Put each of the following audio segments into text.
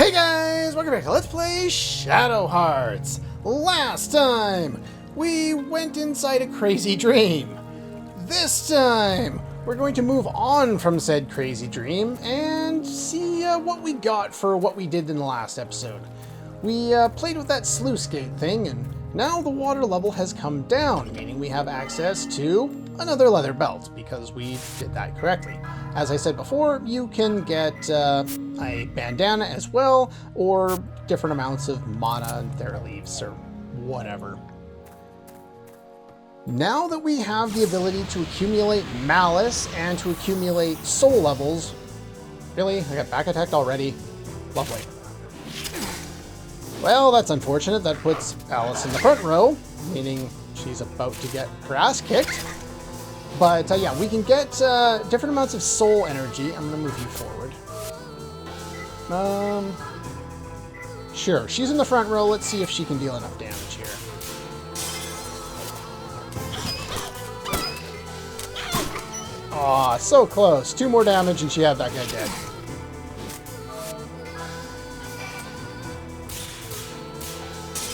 Hey guys, welcome back to Let's Play Shadow Hearts. Last time, we went inside a crazy dream. This time, we're going to move on from said crazy dream and see what we got for what we did in the last episode. We played with that sluice gate thing, and now the water level has come down, meaning we have access to another leather belt, because we did that correctly. As I said before, you can get a bandana as well, or different amounts of mana and thera leaves, or whatever. Now that we have the ability to accumulate malice and to accumulate soul levels... Really? I got back attacked already? Lovely. Well, that's unfortunate. That puts Alice in the front row, meaning she's about to get her ass kicked. But yeah, we can get different amounts of soul energy. I'm going to move you forward. Sure, she's in the front row. Let's see if she can deal enough damage here. Aw, so close. 2 more damage and she had that guy dead.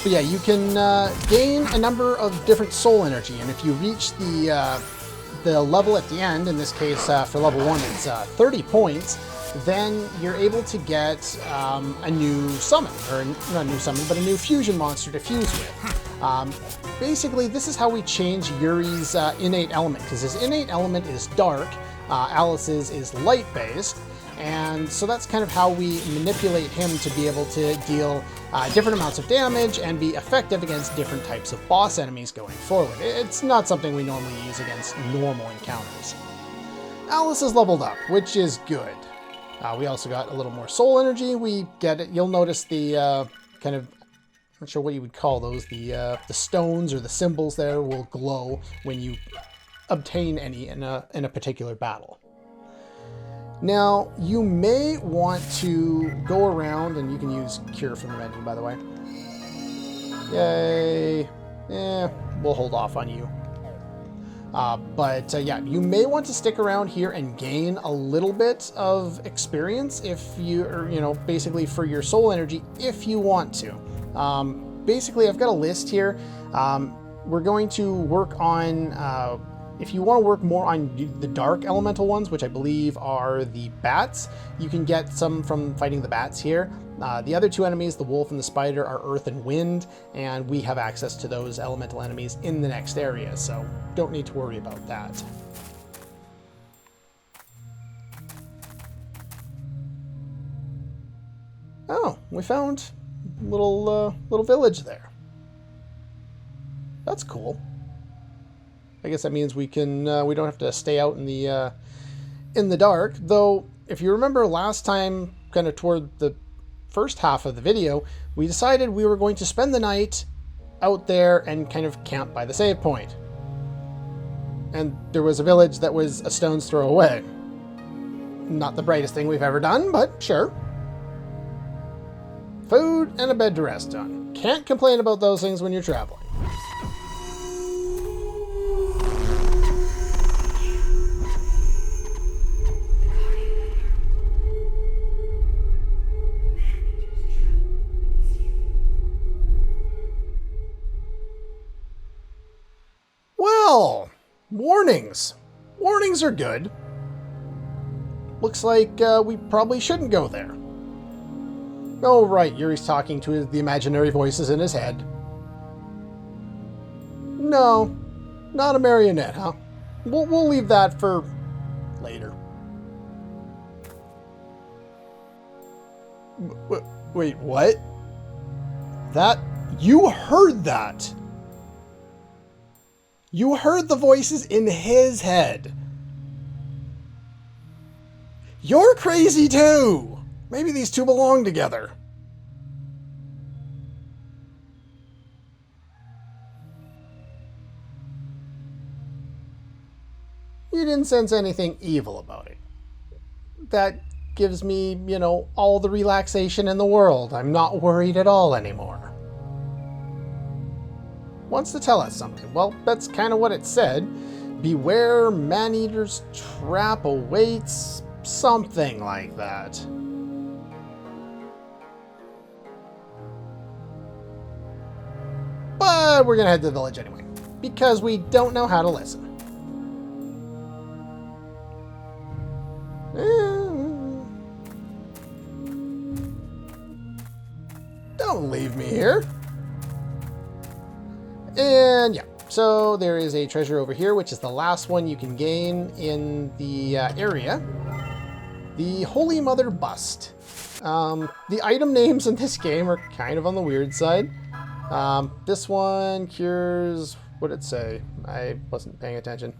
But yeah, you can gain a number of different soul energy, and if you reach the level at the end, in this case for level 1 it's 30 points, then you're able to get a new summon, or not a new summon, but a new fusion monster to fuse with. Basically, this is how we change Yuri's innate element, because his innate element is dark, Alice's is light-based, and so that's kind of how we manipulate him to be able to deal different amounts of damage and be effective against different types of boss enemies going forward. It's not something we normally use against normal encounters. Alice is leveled up, which is good. We also got a little more soul energy. We get it. You'll notice the kind of, I'm not sure what you would call those, the stones or the symbols there will glow when you obtain any in a particular battle. Now, you may want to go around, and you can use Cure from the menu, by the way. Yay. We'll hold off on you. But yeah, you may want to stick around here and gain a little bit of experience if you, or, you know, basically for your soul energy, if you want to. Basically, I've got a list here. We're going to work on... if you want to work more on the dark elemental ones, which I believe are the bats, you can get some from fighting the bats here. The other 2 enemies, the wolf and the spider, are earth and wind, and we have access to those elemental enemies in the next area, so don't need to worry about that. Oh, we found a little village there. That's cool. I guess that means we can we don't have to stay out in the dark. Though, if you remember last time, kind of toward the first half of the video, we decided we were going to spend the night out there and kind of camp by the save point. And there was a village that was a stone's throw away. Not the brightest thing we've ever done, but sure. Food and a bed to rest on. Can't complain about those things when you're traveling. Well, warnings. Warnings are good. Looks like we probably shouldn't go there. Oh, right, Yuri's talking to the imaginary voices in his head. No, not a marionette, huh? We'll leave that for later. Wait, what? That... You heard that! You heard the voices in his head. You're crazy too. Maybe these two belong together. You didn't sense anything evil about it. That gives me, you know, all the relaxation in the world. I'm not worried at all anymore. Wants to tell us something. Well, that's kind of what it said. Beware, man-eater's trap awaits. Something like that. but we're gonna head to the village anyway, because we don't know how to listen. Don't leave me here. And yeah, so there is a treasure over here, which is the last one you can gain in the area. The Holy Mother Bust. The item names in this game are kind of on the weird side. This one cures, what did it say? I wasn't paying attention.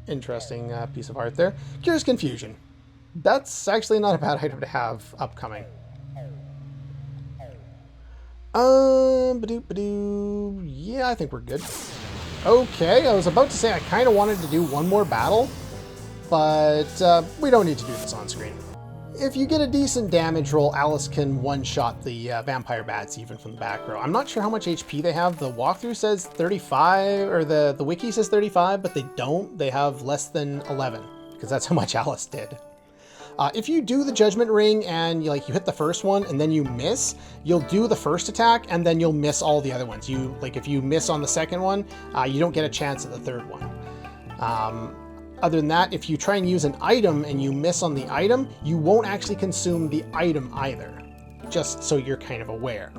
Interesting piece of art there. Cures confusion. That's actually not a bad item to have upcoming. Yeah, I think we're good. Okay, I was about to say I kind of wanted to do one more battle, but we don't need to do this on screen. If you get a decent damage roll, Alice can one-shot the vampire bats even from the back row. I'm not sure how much HP they have. The walkthrough says 35, or the wiki says 35, but they don't. They have less than 11, because that's how much Alice did. If you do the Judgment Ring and you hit the first one and then you miss, you'll do the first attack and then you'll miss all the other ones. If you miss on the second one, you don't get a chance at the third one. Other than that, if you try and use an item and you miss on the item, you won't actually consume the item either, just so you're kind of aware.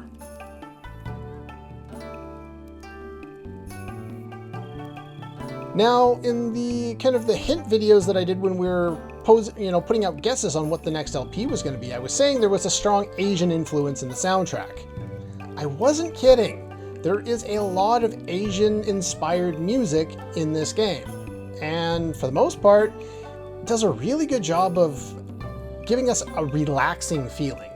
Now, in the kind of the hint videos that I did when we were putting out guesses on what the next LP was going to be, I was saying there was a strong Asian influence in the soundtrack. I wasn't kidding. There is a lot of Asian-inspired music in this game. And for the most part, it does a really good job of giving us a relaxing feeling.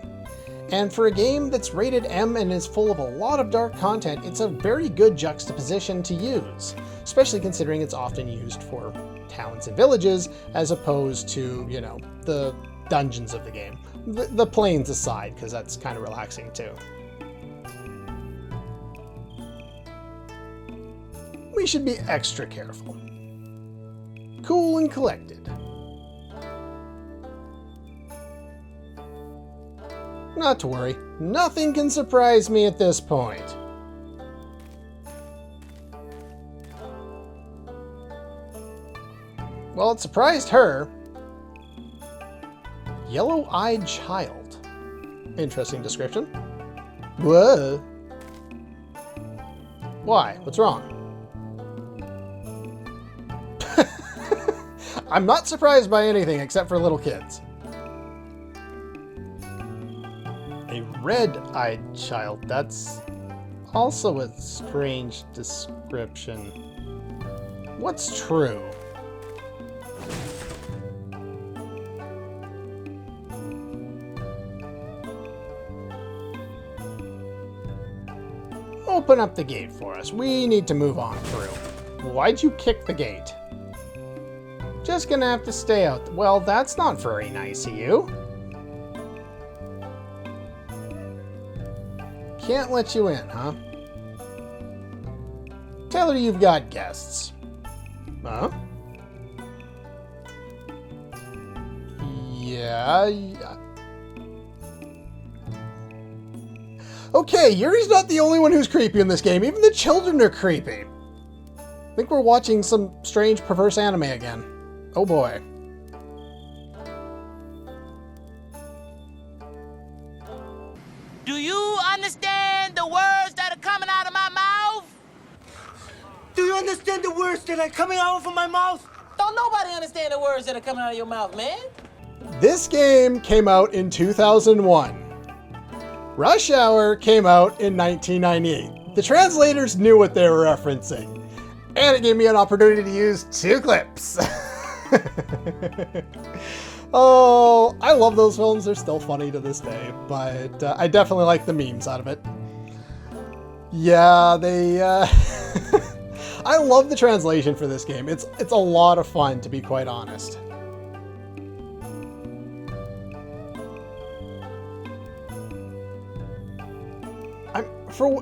And for a game that's rated M and is full of a lot of dark content, it's a very good juxtaposition to use, especially considering it's often used for towns and villages as opposed to, the dungeons of the game. The plains aside, because that's kind of relaxing too. We should be extra careful. Cool and collected. Not to worry, nothing can surprise me at this point. Well, it surprised her. Yellow-eyed child. Interesting description. Whoa. Why? What's wrong? I'm not surprised by anything except for little kids. A red-eyed child. That's also a strange description. What's true? Open up the gate for us. We need to move on through. Why'd you kick the gate? Just gonna have to stay out. Well, that's not very nice of you. Can't let you in, huh? Tell her you've got guests. Huh? Yeah. Okay, Yuri's not the only one who's creepy in this game. Even the children are creepy. I think we're watching some strange, perverse anime again. Oh boy. Do you understand the words that are coming out of my mouth? Do you understand the words that are coming out of my mouth? Don't nobody understand the words that are coming out of your mouth, man. This game came out in 2001. Rush Hour came out in 1998. The translators knew what they were referencing. And it gave me an opportunity to use 2 clips. Oh, I love those films. They're still funny to this day, but I definitely like the memes out of it. Yeah, I love the translation for this game. It's a lot of fun, to be quite honest.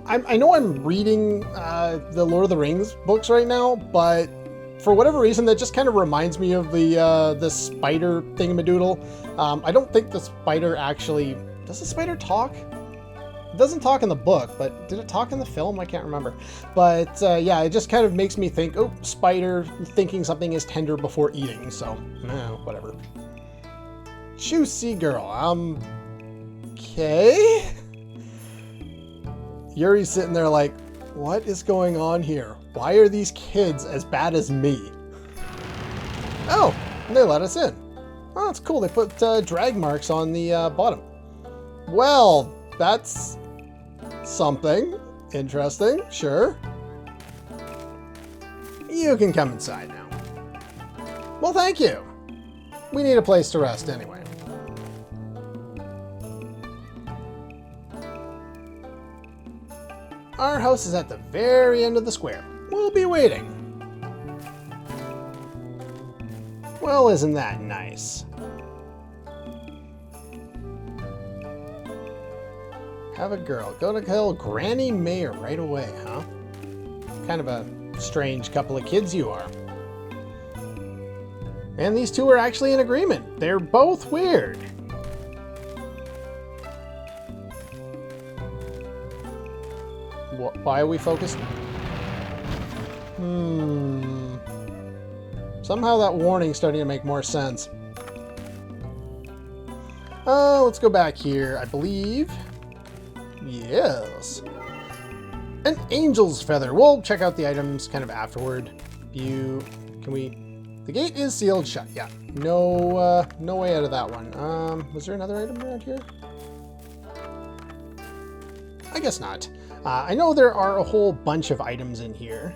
I know I'm reading the Lord of the Rings books right now, but for whatever reason, that just kind of reminds me of the spider thingamadoodle. I don't think the spider actually... Does the spider talk? doesn't talk in the book, but did it talk in the film? I can't remember. But yeah, it just kind of makes me think, oh, spider thinking something is tender before eating. So, whatever. Juicy girl. Okay. Yuri's sitting there like, what is going on here? Why are these kids as bad as me? Oh, they let us in. Oh, that's cool. They put drag marks on the bottom. Well, that's something interesting. Sure. You can come inside now. Well, thank you. We need a place to rest anyway. Our house is at the very end of the square. We'll be waiting. Well, isn't that nice? Have a girl. Go to kill Granny Mayor right away, huh? Kind of a strange couple of kids you are. And these two are actually in agreement. They're both weird. Why are we focused? Somehow that warning's starting to make more sense. Let's go back here, I believe. Yes. An angel's feather. We'll check out the items kind of afterward. Can we... The gate is sealed shut. Yeah. No way out of that one. Was there another item around here? I guess not. I know there are a whole bunch of items in here.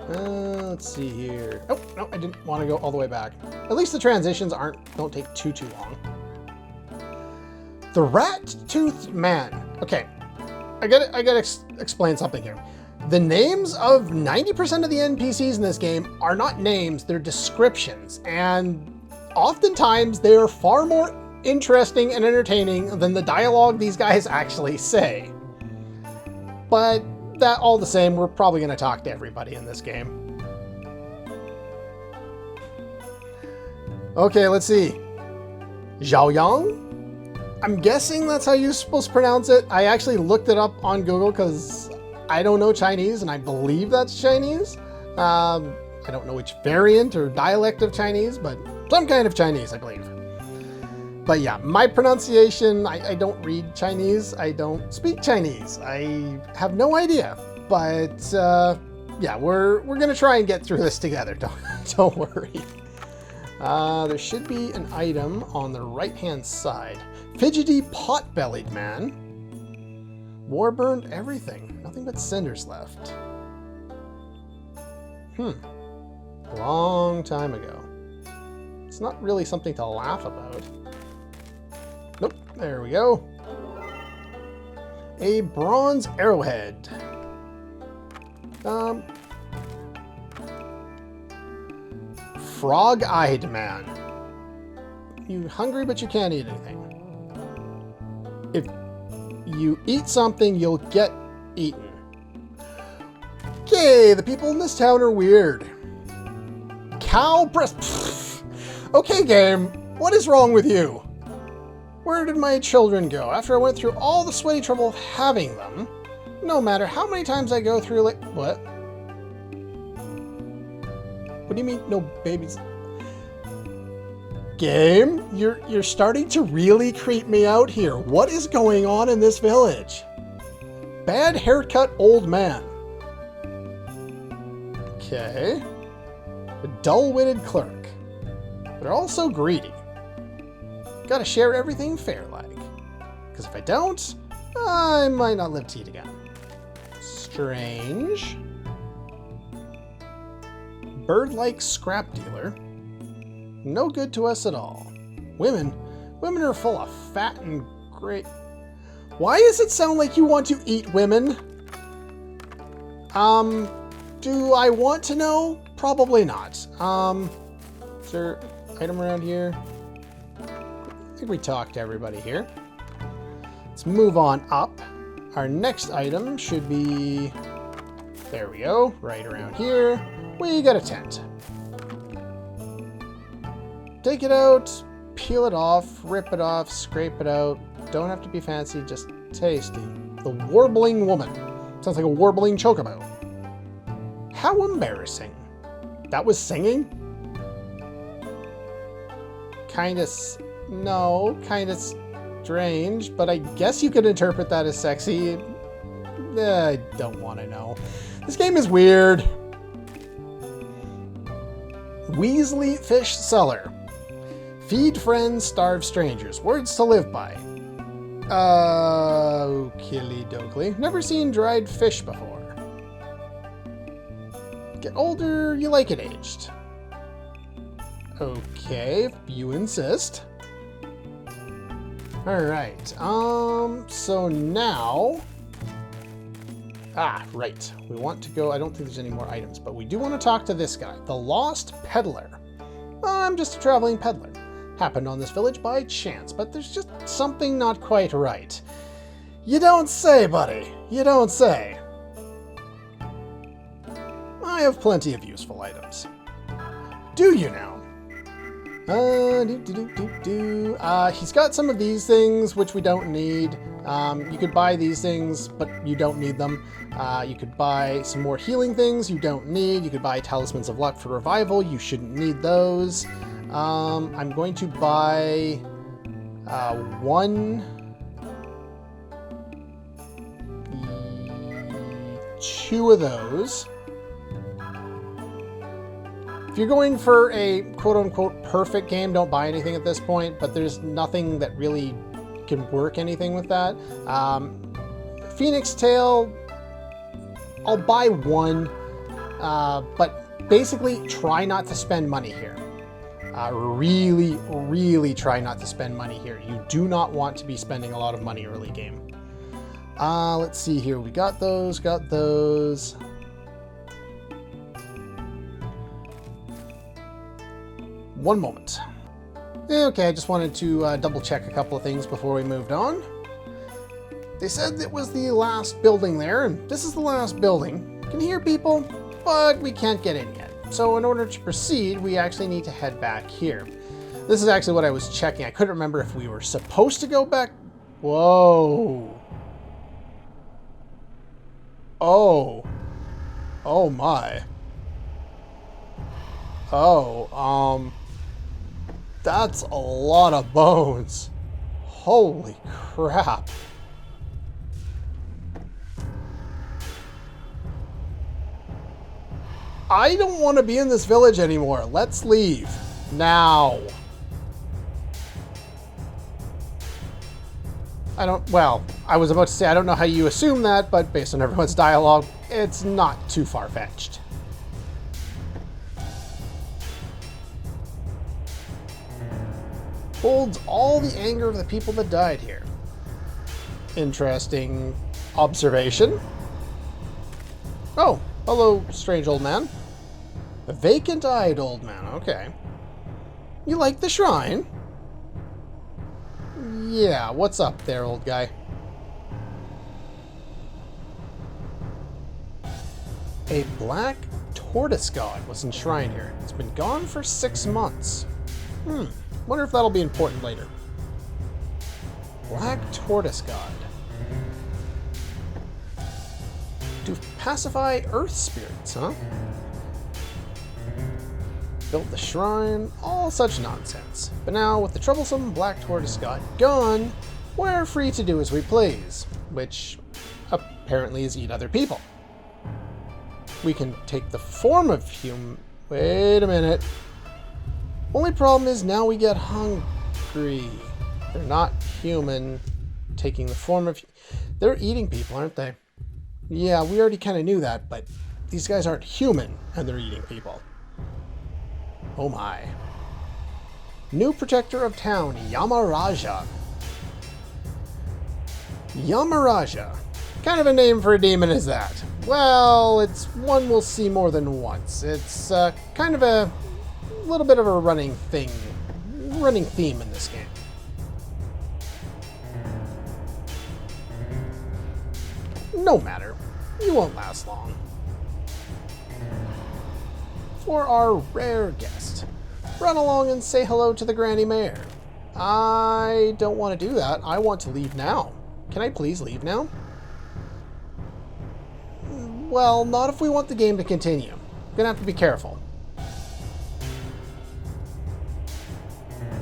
Let's see here. Oh, no, I didn't want to go all the way back. At least the transitions don't take too long. The rat-toothed man. Okay, I gotta explain something here. The names of 90% of the NPCs in this game are not names, they're descriptions. And oftentimes they are far more interesting and entertaining than the dialogue these guys actually say. But that all the same, we're probably going to talk to everybody in this game. Okay, let's see. Zhaoyang? I'm guessing that's how you're supposed to pronounce it. I actually looked it up on Google because I don't know Chinese, and I believe that's Chinese. I don't know which variant or dialect of Chinese, but some kind of Chinese, I believe. But yeah, my pronunciation, I don't read Chinese. I don't speak Chinese. I have no idea. But yeah, we're going to try and get through this together. Don't worry. There should be an item on the right-hand side. Fidgety pot-bellied man. War burned everything. Nothing but cinders left. Long time ago. It's not really something to laugh about. Nope, there we go. A bronze arrowhead. Frog-eyed man. You hungry but you can't eat anything. If you eat something, you'll get eaten. Okay, the people in this town are weird. Cow breast. Pfft. Okay, game, what is wrong with you? Where did my children go after I went through all the sweaty trouble of having them? No matter how many times I go through, like, what? What do you mean, no babies? Game, you're starting to really creep me out here. What is going on in this village? Bad haircut old man. Okay. A dull-witted clerk. They're also greedy. Gotta share everything fair-like. Because if I don't, I might not live to eat again. Strange. Bird-like scrap dealer. No good to us at all. Women are full of fat and great. Why does it sound like you want to eat women? Do I want to know? Probably not. Is there an item around here? I think we talked to everybody here. Let's move on up. Our next item should be, there we go, right around here. We got a tent. Take it out, peel it off, rip it off, scrape it out. Don't have to be fancy, just tasty. The Warbling Woman. Sounds like a warbling chocobo. How embarrassing. That was singing? Kinda strange, but I guess you could interpret that as sexy. I don't want to know. This game is weird. Weasley Fish Cellar. Feed friends, starve strangers. Words to live by. Oakley dokley. Never seen dried fish before. Get older, you like it aged. Okay, if you insist. Alright, so now... Ah, right. We want to go... I don't think there's any more items, but we do want to talk to this guy. The Lost Peddler. I'm just a traveling peddler. Happened on this village by chance, but there's just something not quite right. You don't say, buddy. You don't say. I have plenty of useful items. Do you now? He's got some of these things, which we don't need. You could buy these things, but you don't need them. You could buy some more healing things you don't need. You could buy talismans of luck for revival. You shouldn't need those. I'm going to buy two of those. If you're going for a quote-unquote perfect game, don't buy anything at this point, but there's nothing that really can work anything with that. Phoenix Tail, I'll buy one, but basically try not to spend money here. Really, really try not to spend money here. You do not want to be spending a lot of money early game. Let's see here. We got those. One moment. Okay, I just wanted to double check a couple of things before we moved on. They said it was the last building there, and this is the last building. Can hear people, but we can't get in yet. So in order to proceed, we actually need to head back here. This is actually what I was checking. I couldn't remember if we were supposed to go back. Whoa. Oh. Oh my. Oh, that's a lot of bones. Holy crap. I don't want to be in this village anymore. Let's leave. Now. Well, I was about to say I don't know how you assume that, but based on everyone's dialogue, it's not too far-fetched. Holds all the anger of the people that died here. Interesting observation. Oh, hello, strange old man. A vacant-eyed old man, okay. You like the shrine? Yeah, what's up there, old guy? A black tortoise god was enshrined here. It's been gone for 6 months. Wonder if that'll be important later. Black tortoise god. To pacify earth spirits, huh? Built the shrine, all such nonsense. But now, with the troublesome black tortoise god gone, we're free to do as we please, which apparently is eat other people. We can take the form of human... Wait a minute. Only problem is now we get hungry. They're not human, taking the form of... They're eating people, aren't they? Yeah, we already kind of knew that, but these guys aren't human, and they're eating people. Oh my. New protector of town, Yamaraja. Yamaraja. Kind of a name for a demon is that? Well, it's one we'll see more than once. It's kind of a little bit of a running theme in this game. No matter. You won't last long. For our rare guest, run along and say hello to the Granny Mare. I don't want to do that. I want to leave now. can I please leave now? Well, not if we want the game to continue. Gonna have to be careful.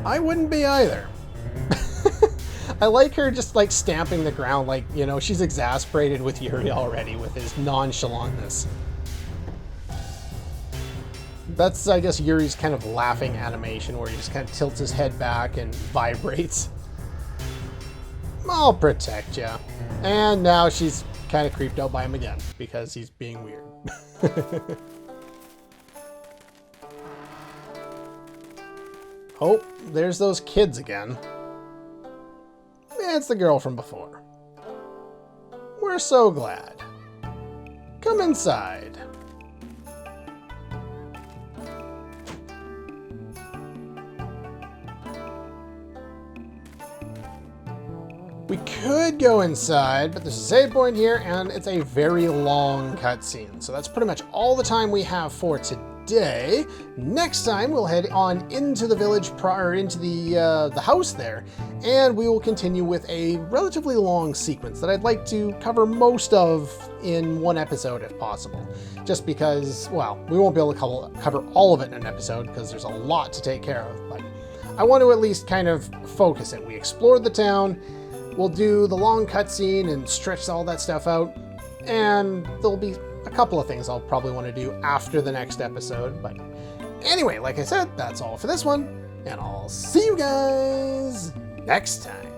I wouldn't be either. I like her just like stamping the ground like, you know, she's exasperated with Yuri already with his nonchalantness. That's, I guess, Yuri's kind of laughing animation where he just kind of tilts his head back and vibrates. I'll protect ya. And now she's kind of creeped out by him again because he's being weird. Oh, there's those kids again. It's the girl from before. We're so glad. Come inside. We could go inside, but there's a save point here, and it's a very long cutscene. So that's pretty much all the time we have for today. Next time, we'll head on into the village, or into the house there, and we will continue with a relatively long sequence that I'd like to cover most of in one episode if possible. Just because, well, we won't be able to cover all of it in an episode because there's a lot to take care of, but I want to at least kind of focus it. We explored the town. We'll do the long cutscene and stretch all that stuff out, and there'll be a couple of things I'll probably want to do after the next episode. But anyway, like I said, that's all for this one, and I'll see you guys next time.